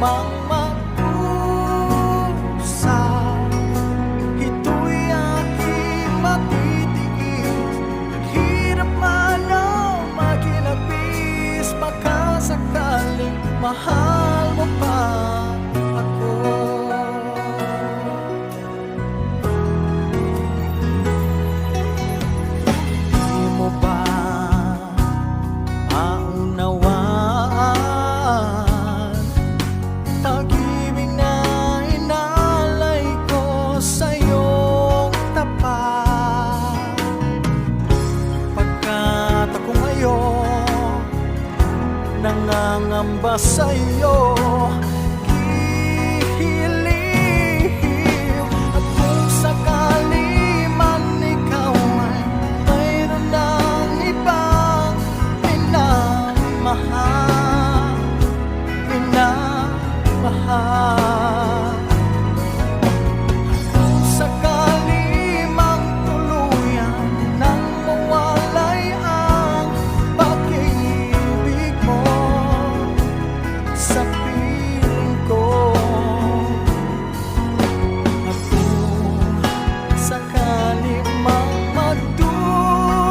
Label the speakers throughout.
Speaker 1: mang magdusa. Ito'y aking matitiis, hirap man o maginapis, baka sakaling mahal mo pa ako. Di mo ba maunawaan pag-ibig na inalay ko sa iyong tapat? Pagkat ako ngayon nangangamba sa iyo, gihiliw. At kung sakali man ikaw ay mayroon ng ibang minamahal, minamahal. Kung sakali mang tuluyan nang mawalay ang pag-ibig mo sa piling ko, at kung sakali mang magdusa,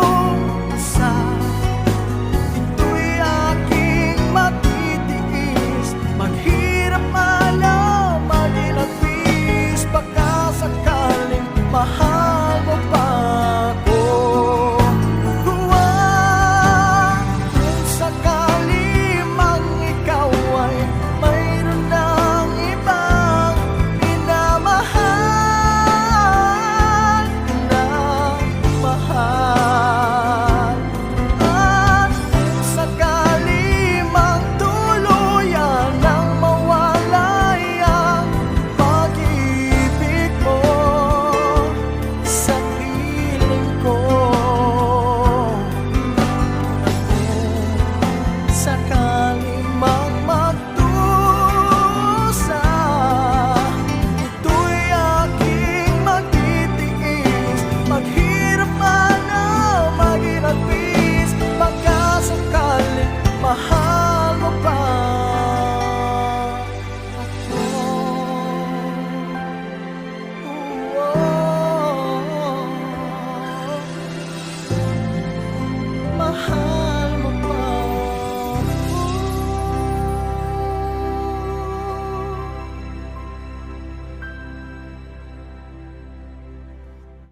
Speaker 1: ito'y aking matitiis, maghirap man o maginapis, baka sakaling mahal mo pa ako. Kung sakali mang ikaw ay mayroon ng ibang minamahal, minamahal. At kung sakali mang tuluyan nang mawalay ang pag-ibig mo sa piling ko, at kung sakali